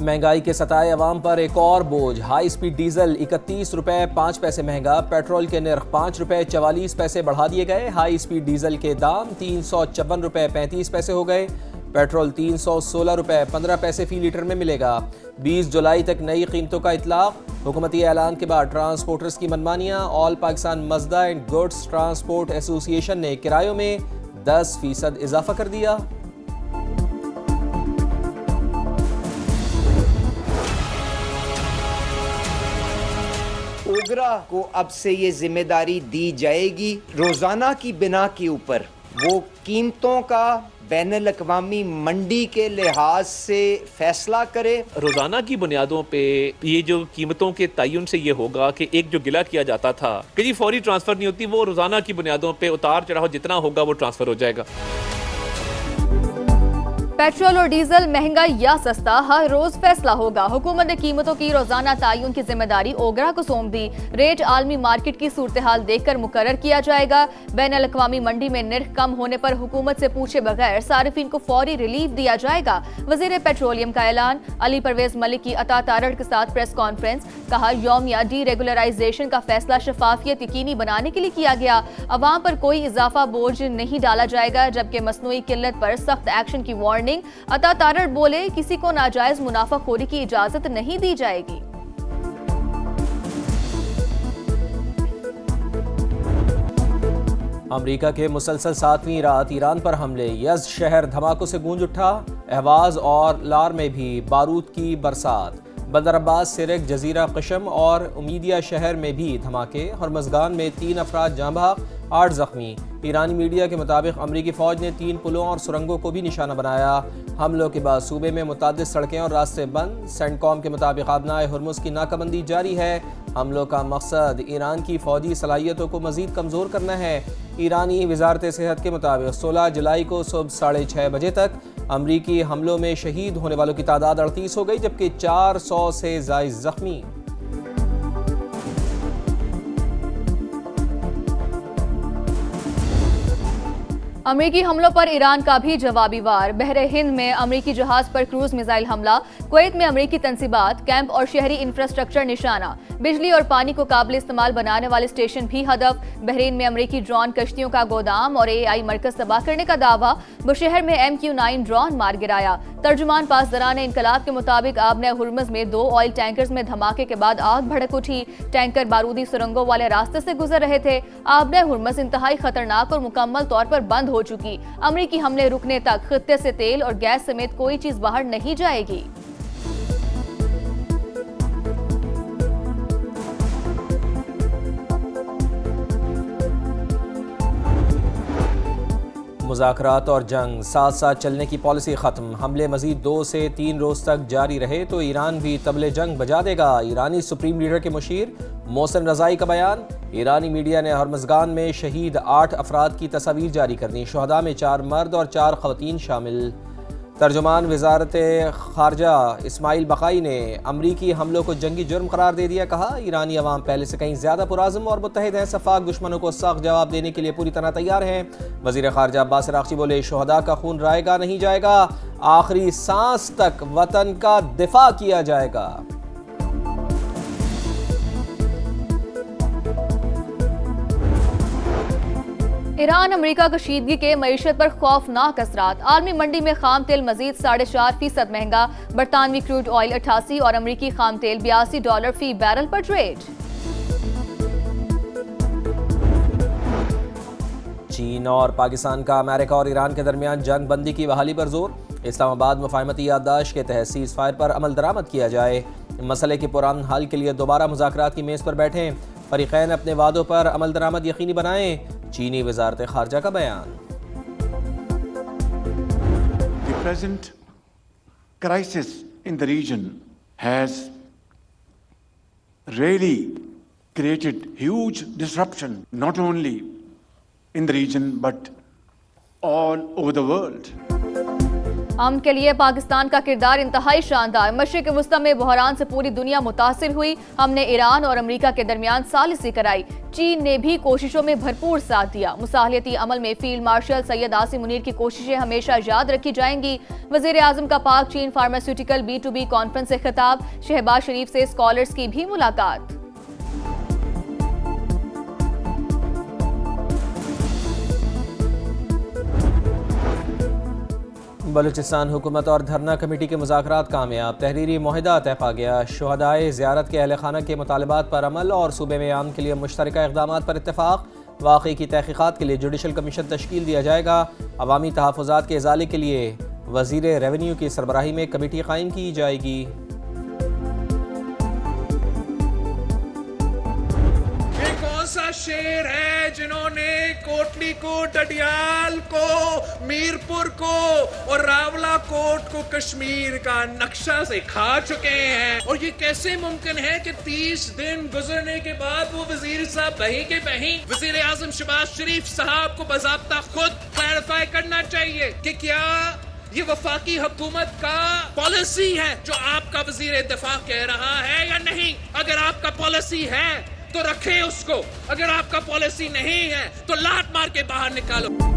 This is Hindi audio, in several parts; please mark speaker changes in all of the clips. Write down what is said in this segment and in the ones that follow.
Speaker 1: महंगाई के सताए अवाम पर एक और बोझ। हाई स्पीड डीजल 31 रुपए 5 पैसे महंगा, पेट्रोल के नर्ख 5 रुपए 44 पैसे बढ़ा दिए गए। हाई स्पीड डीजल के दाम 354 रुपए 35 पैसे हो गए। पेट्रोल 316 रुपए 15 पैसे फी लीटर में मिलेगा। 20 जुलाई तक नई कीमतों का इतलाक। हुकूमती ऐलान के बाद ट्रांसपोर्टर्स की मनमानियां। ऑल पाकिस्तान मजदा एंड गुड्स ट्रांसपोर्ट एसोसिएशन ने किरायों में 10% इजाफा कर दिया।
Speaker 2: ओगरा को अब से ये जिम्मेदारी दी जाएगी रोजाना की बिना के ऊपर वो कीमतों का बैनुल अक़वामी मंडी के लिहाज से फैसला करे।
Speaker 3: रोजाना की बुनियादों पे ये जो कीमतों के तयन से ये होगा कि एक जो गिला किया जाता था कि जी फौरी ट्रांसफर नहीं होती, वो रोजाना की बुनियादों पे उतार चढ़ाव जितना होगा वो ट्रांसफर हो जाएगा।
Speaker 4: पेट्रोल और डीजल महंगा या सस्ता हर रोज फैसला होगा। हुकूमत ने कीमतों की रोजाना तायुन की जिम्मेदारी ओगरा को सौंप दी। रेट आलमी मार्केट की सूरत हाल देखकर मुकर्रर किया जाएगा। बैनुल अक़वामी मंडी में निर्ख कम होने पर हुकूमत से पूछे बगैर सारिफिन को फौरी रिलीफ दिया जाएगा। वजीर पेट्रोलियम का ऐलान। अली परवेज मलिक की अता तारड़ के साथ प्रेस कॉन्फ्रेंस। कहा यौमिया डी रेगुलराइजेशन का फैसला शफाफियत यकीनी बनाने के लिए किया गया। अवाम पर कोई इजाफा बोझ नहीं डाला जाएगा, जबकि मसनूई किल्लत पर सख्त एक्शन की वार्निंग। अता तारड़ बोले किसी को नाजायज मुनाफाखोरी की इजाजत नहीं दी जाएगी।
Speaker 1: अमेरिका के मुसलसल 7वीं रात ईरान पर हमले। यज़्द शहर धमाकों से गूंज उठा। अहवाज और लार में भी बारूद की बरसात। बंदर अब्बास, सिरक, जजीरा कशम और उमीदिया शहर में भी धमाके। हरमज़गान में 3 अफराद जाँ बहक, 8 जख्मी। ईरानी मीडिया के मुताबिक अमरीकी फ़ौज ने 3 पुलों और सुरंगों को भी निशाना बनाया। हमलों के बाद सूबे में मुतअद्दिद सड़कें और रास्ते बंद। सेंटकॉम के मुताबिक आबनाए हुर्मुज़ की नाकाबंदी जारी है। हमलों का मकसद ईरान की फ़ौजी सलाहियतों को मज़ीद कमज़ोर करना है। ईरानी वजारत सेहत के मुताबिक 16 जुलाई को सुबह 6:30 बजे तक अमरीकी हमलों में शहीद होने वालों की तादाद 38 हो गई, जबकि 400 से ज़ायद जख्मी।
Speaker 4: अमेरिकी हमलों पर ईरान का भी जवाबी वार। बहरे हिंद में अमेरिकी जहाज पर क्रूज मिसाइल हमला। कुवैत में अमेरिकी तंसीबात, कैंप और शहरी इंफ्रास्ट्रक्चर निशाना। बिजली और पानी को काबिल इस्तेमाल बनाने वाले स्टेशन भी हदफ। बहरीन में अमेरिकी ड्रोन कश्तियों का गोदाम और AI मरकज तबाह करने का दावा। बुशहर में MQ-9 ड्रोन मार गिराया। तर्जुमान पासदरान इनकलाब के मुताबिक आबने हुर्मुज़ में 2 ऑयल टैंकर्स में धमाके के बाद आग भड़क उठी। टैंकर बारूदी सुरंगों वाले रास्ते से गुजर रहे थे। आबने हुर्मुज़ इंतहाई खतरनाक और मुकम्मल तौर पर बंद हो चुकी। अमेरिकी हमले रुकने तक खित्ते से तेल और गैस समेत कोई चीज बाहर नहीं जाएगी।
Speaker 1: मुज़ाकरात और जंग साथ साथ चलने की पॉलिसी ख़त्म। हमले मज़ीद 2 से 3 रोज़ तक जारी रहे तो ईरान भी तबले जंग बजा देगा। ईरानी सुप्रीम लीडर के मुशीर मोहसिन रज़ाई का बयान। ईरानी मीडिया ने हरमज़गान में शहीद 8 अफराद की तस्वीर जारी कर दी। शुहदा में 4 मर्द और 4 ख़वातीन शामिल। तर्जुमान वजारत ख़ारजा इस्माइल बक़ाई ने अमरीकी हमलों को जंगी जुर्म करार दे दिया। कहा ईरानी अवाम पहले से कहीं ज़्यादा पुराज़म और मुत्तहिद हैं। सफ़ाक दुश्मनों को सख्त जवाब देने के लिए पूरी तरह तैयार हैं। वज़ीर ख़ारजा अब्बास अराग़ची बोले शुहदा का खून रायगा नहीं जाएगा, आखिरी सांस तक वतन का दिफा किया जाएगा।
Speaker 4: ईरान अमेरिका कशीदगी के मईशत पर खौफनाक असरात। आलमी मंडी में खाम तेल मजीद 4.5% महंगा। बरतानवी क्रूड ऑयल 88 और अमेरिकी खाम तेल $82 फी बैरल पर ट्रेड।
Speaker 1: चीन और पाकिस्तान का अमेरिका और ईरान के दरमियान जंग बंदी की बहाली पर जोर। इस्लामाबाद मुफाहमती याददाश्त के तहत सीज़ फायर पर अमल दरामद किया जाए। मसले के पुरान हल के लिए दोबारा मुज़ाकरात की मेज़ पर बैठें। फरीक़ैन अपने वादों पर अमल दरामद यकीनी बनाएं। चीनी वजारत ख़ारजा का बयान।
Speaker 5: The present crisis in the region has really created huge disruption, not only in the region but all over the world.
Speaker 4: अमन के लिए पाकिस्तान का किरदार इंतहाई शानदार। मशरिक वस्ता में बहरान से पूरी दुनिया मुतासिर हुई। हमने ईरान और अमेरिका के दरमियान सालिसी कराई। चीन ने भी कोशिशों में भरपूर साथ दिया। मुसाहलियती अमल में फील्ड मार्शल सैयद आसिम मुनीर की कोशिशें हमेशा याद रखी जाएंगी। वजीर आजम का पाक चीन फार्मास्यूटिकल B2B कॉन्फ्रेंस से खिताब। शहबाज शरीफ से स्कॉलर्स की भी मुलाकात।
Speaker 1: बलूचिस्तान हुकूमत और धरना कमेटी के मुज़ाकरात कामयाब। तहरीरी मुआहदा तय पा गया। शुहदाए ज़ियारत के अहल खाना के मुतालबात पर अमल और सूबे में आम के लिए मुश्तरका इक़दामात पर इत्तेफाक। वाक़ई की तहक़ीक़ात के लिए जुडिशल कमीशन तश्कील दिया जाएगा। अवामी तहफ़्फ़ुज़ात के इज़ाले के लिए वज़ीर रेवेन्यू की सरबराही में कमेटी कायम की जाएगी।
Speaker 6: सा शेर है जिन्होंने कोटली को, डडियाल को, मीरपुर को और रावला कोट को कश्मीर का नक्शा से खा चुके हैं। और ये कैसे मुमकिन है कि 30 दिन गुजरने के बाद वो वजीर साहब बही के बही वजीर आजम शहबाज शरीफ साहब को बाज़ाब्ता खुद क्लैरिफाई करना चाहिए कि क्या ये वफाकी हुकूमत का पॉलिसी है जो आपका वजीर दिफा कह रहा है या नहीं। अगर आपका पॉलिसी है तो रखे उसको, अगर आपका पॉलिसी नहीं है तो लात मार के बाहर निकालो।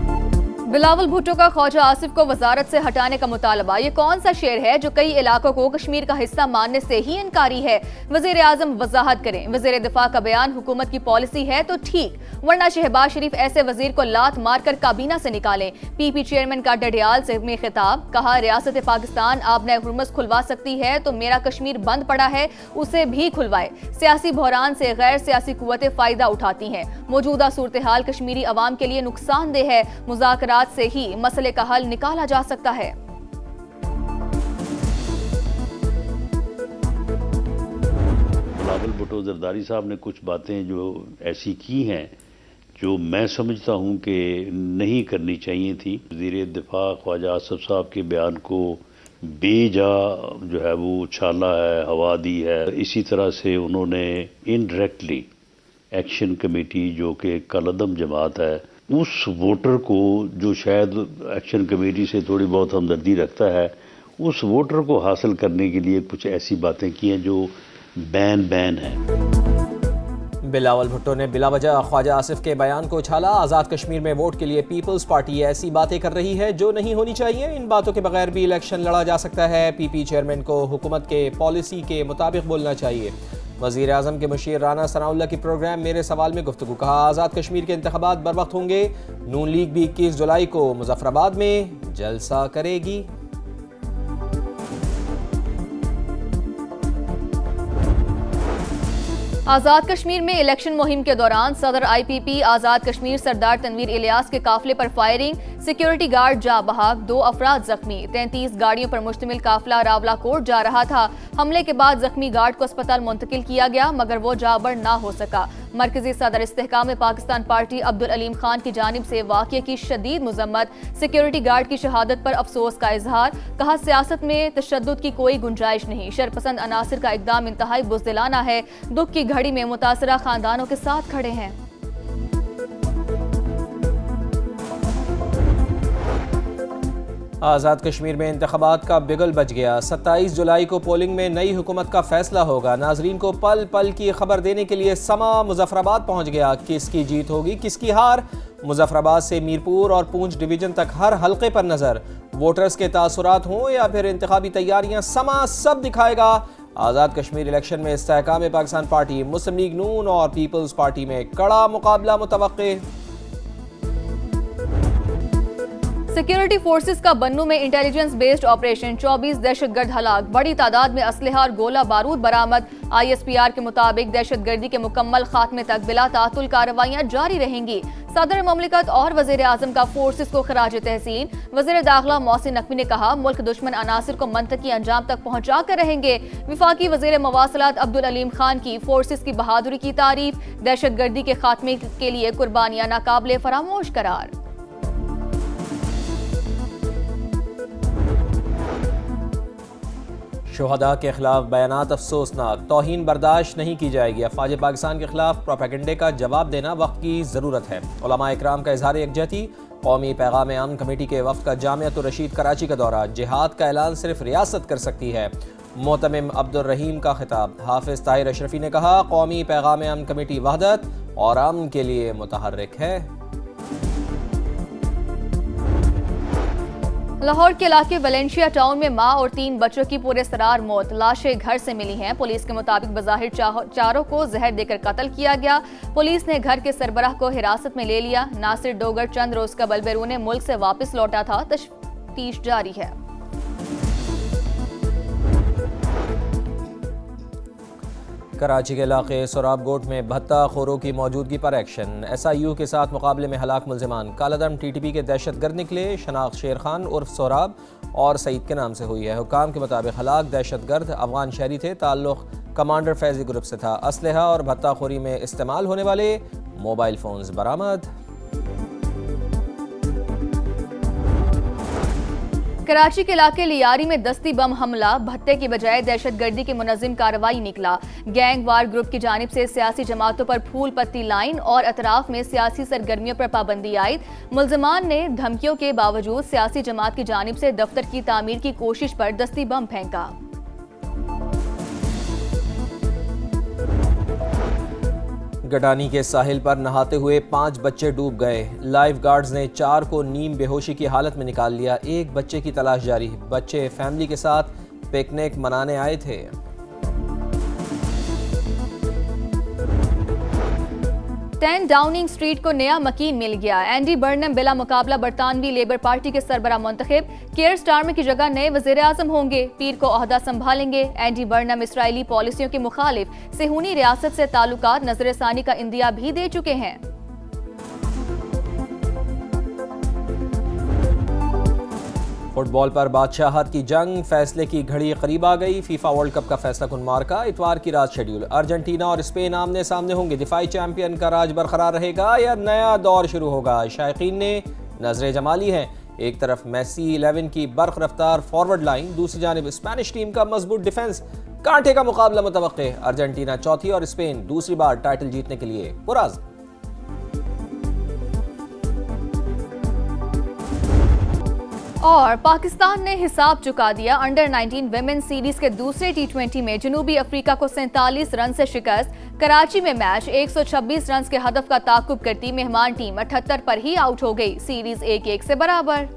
Speaker 4: बिलावल भुट्टो का ख्वाजा आसिफ को वजारत से हटाने का मुतालबा। ये कौन सा शेर है जो कई इलाकों को कश्मीर का हिस्सा मानने से ही इनकारी है। वजीर आजम वजाहत करें। वजीर दिफा का बयान हुकूमत की पॉलिसी है तो ठीक, वरना शहबाज शरीफ ऐसे वजीर को लात मारकर काबीना से निकालें। PP चेयरमैन का डडियाल से में खिताब। कहा रियासत पाकिस्तान आबने हुर्मस खुलवा सकती है तो मेरा कश्मीर बंद पड़ा है उसे भी खुलवाए। सियासी बहरान से गैर सियासी कुव्वतें फायदा उठाती हैं। मौजूदा सूरत हाल कश्मीरी अवाम के लिए नुकसानदेह है। मुज़ाकरात से ही मसले का हल निकाला जा सकता है।
Speaker 7: बिलावल भुट्टो जरदारी साहब ने कुछ बातें जो ऐसी की हैं जो मैं समझता हूं कि नहीं करनी चाहिए थी। वज़ीर दिफा ख्वाजा आसिफ साहब के बयान को बेजा जो है वो उछाला है, हवा दी है। इसी तरह से उन्होंने इनडायरेक्टली एक्शन कमेटी जो कि कलअदम जमात है उस वोटर को जो शायद एक्शन कमेटी से थोड़ी बहुत हमदर्दी रखता है उस वोटर को हासिल करने के लिए कुछ ऐसी बातें की हैं जो बैन है।
Speaker 1: बिलावल भुट्टो ने बिलावजह ख्वाजा आसिफ के बयान को उछाला। आज़ाद कश्मीर में वोट के लिए पीपल्स पार्टी ऐसी बातें कर रही है जो नहीं होनी चाहिए। इन बातों के बगैर भी इलेक्शन लड़ा जा सकता है। PP चेयरमैन को हुकूमत के पॉलिसी के मुताबिक बोलना चाहिए। वज़ीर आज़म के मुशीर राना सनाउल्लाह की प्रोग्राम मेरे सवाल में गुफ्तगू। कहा आज़ाद कश्मीर के इंतखाबात बर वक्त होंगे। नून लीग भी 21 जुलाई को मुजफ्फराबाद में जलसा करेगी।
Speaker 4: आज़ाद कश्मीर में इलेक्शन मुहिम के दौरान सदर IPP आज़ाद कश्मीर सरदार तनवीर इलियास के काफिले पर फायरिंग। सिक्योरिटी गार्ड जा बहाक, 2 अफराद जख्मी। 33 गाड़ियों पर मुश्तमिल काफिला रावला कोट जा रहा था। हमले के बाद जख्मी गार्ड को अस्पताल मुंतकिल किया गया मगर वो जाबर ना हो सका। मरकजी सदर इस्तेहकाम पाकिस्तान पार्टी अब्दुल अलीम खान की जानिब से वाक़ये की शदीद मजम्मत। सिक्योरिटी गार्ड की शहादत पर अफसोस का इजहार। कहा सियासत में तशद्दुद की कोई गुंजाइश नहीं। शरपसंद अनासिर का इकदाम इंतहाई बुज़दिलाना है। दुख की घड़ी में मुतासरा खानदानों के साथ खड़े हैं।
Speaker 1: आज़ाद कश्मीर में इंतखाबात का बिगल बज गया। 27 जुलाई को पोलिंग में नई हुकूमत का फैसला होगा। नाजरीन को पल पल की खबर देने के लिए समा मुजफ्फराबाद पहुंच गया। किसकी जीत होगी किसकी हार। मुजफ्फराबाद से मीरपुर और पूंछ डिवीजन तक हर हल्के पर नजर। वोटर्स के तासुरात हों या फिर इंतखाबी तैयारियां, समा सब दिखाएगा। आज़ाद कश्मीर इलेक्शन में इस्तेहकाम पाकिस्तान पार्टी, मुस्लिम लीग नून और पीपल्स पार्टी में कड़ा मुकाबला मुतवक्के।
Speaker 4: सिक्योरिटी फोर्सेस का बन्नू में इंटेलिजेंस बेस्ड ऑपरेशन, 24 दहशतगर्द हलाक। बड़ी तादाद में असलहा और गोला बारूद बरामद। ISPR के मुताबिक दहशतगर्दी के मुकम्मल खात्मे तक बिला तातुल कार्रवाइयां जारी रहेंगी। सदर ममलिकत और वजीर आजम का फोर्सेस को खराज तहसीन। वजीर दाखिला मोहसिन नकवी ने कहा मुल्क दुश्मन अनासिर को मंतकी अंजाम तक पहुंचा कर रहेंगे। विफाकी वजीर मवासलात अब्दुल अलीम खान की फोर्सेस की बहादुरी की तारीफ। दहशतगर्दी के खात्मे के लिए कुर्बानियां नाकाबिले फरामोश करार।
Speaker 1: शुहदा के खिलाफ बयानात अफसोसनाक। तौहीन बर्दाश्त नहीं की जाएगी। अफवाज पाकिस्तान के खिलाफ प्रोपेगेंडे का जवाब देना वक्त की ज़रूरत है। उलमा इकराम का इजहार यकजहती। कौमी पैगाम अमन कमेटी के वफ़द का जामियातुर रशीद कराची का दौरा। जिहाद का ऐलान सिर्फ रियासत कर सकती है। मोतमिम अब्दुल रहीम का खिताब। हाफिज ताहिर अशरफी ने कहा, कौमी पैगाम अमन कमेटी वहदत और अमन के लिए मुतहर्रिक है।
Speaker 4: लाहौर के इलाके वेलेंशिया टाउन में मां और 3 बच्चों की पूरे सरार मौत। लाशें घर से मिली हैं। पुलिस के मुताबिक बज़ाहिर चारों को जहर देकर कत्ल किया गया। पुलिस ने घर के सरबराह को हिरासत में ले लिया। नासिर डोगर चंद रोज कबल बैरून मुल्क से वापस लौटा था। तफ्तीश जारी है।
Speaker 1: कराची के इलाके सोराब गोट में भत्ता खोरों की मौजूदगी पर एक्शन। SIU के साथ मुकाबले में हलाक मुल्जिमान। कालादम TTP के दहशतगर्द निकले। शनाख्त शेर खान उर्फ सोराब और सईद के नाम से हुई है। हुकाम के मुताबिक हलाक दहशतगर्द अफगान शहरी थे। ताल्लुक कमांडर फैजी ग्रुप से था। असलहा और भत्ता खोरी में इस्तेमाल होने वाले मोबाइल फोन्स बरामद।
Speaker 4: कराची के इलाके लियारी में दस्ती बम हमला। भत्ते की बजाय दहशतगर्दी की मुनज़्ज़म कार्रवाई निकला। गैंग वार ग्रुप की जानिब से सियासी जमातों पर फूल पत्ती लाइन और अतराफ में सियासी सरगर्मियों पर पाबंदी आयद। मुल्जिमान ने धमकियों के बावजूद सियासी जमात की जानिब से दफ्तर की तामीर की कोशिश पर दस्ती बम फेंका।
Speaker 1: गडानी के साहिल पर नहाते हुए 5 बच्चे डूब गए। लाइफ गार्ड्स ने 4 को नीम बेहोशी की हालत में निकाल लिया। 1 बच्चे की तलाश जारी। बच्चे फैमिली के साथ पिकनिक मनाने आए थे।
Speaker 4: 10 डाउनिंग स्ट्रीट को नया मकीन मिल गया। एंडी बर्नम बिला मुकाबला बरतानवी लेबर पार्टी के सरबरा मुंतखब। केयर स्टारमर की जगह नए वज़ीर आज़म होंगे। पीर को ओहदा संभालेंगे। एंडी बर्नम इसराइली पॉलिसियों के मुखालिफ सेहूनी रियासत से ताल्लुकात नजरसानी का इंदिया भी दे चुके हैं।
Speaker 1: फुटबॉल पर बादशाहत की जंग। फैसले की घड़ी करीब आ गई। फीफा वर्ल्ड कप का फैसला कुन मार्का इतवार की रात शेड्यूल। अर्जेंटीना और स्पेन आमने सामने होंगे। दिफाई चैंपियन का राज बरकरार रहेगा या नया दौर शुरू होगा। शायकीन ने नजरें जमा ली हैं। एक तरफ मेसी 11 की बर्क रफ्तार फॉरवर्ड लाइन, दूसरी जानिब स्पेनिश टीम का मजबूत डिफेंस। कांटे का मुकाबला मुतवक्के। अर्जेंटीना चौथी और स्पेन दूसरी बार टाइटल जीतने के लिए पुराज़।
Speaker 4: और पाकिस्तान ने हिसाब चुका दिया। अंडर 19 विमेन सीरीज के दूसरे T20 में जनूबी अफ्रीका को 47 रन से शिकस्त। कराची में मैच 126 रन के हदफ का ताकुब करती मेहमान टीम 78 पर ही आउट हो गई। सीरीज 1-1 से बराबर।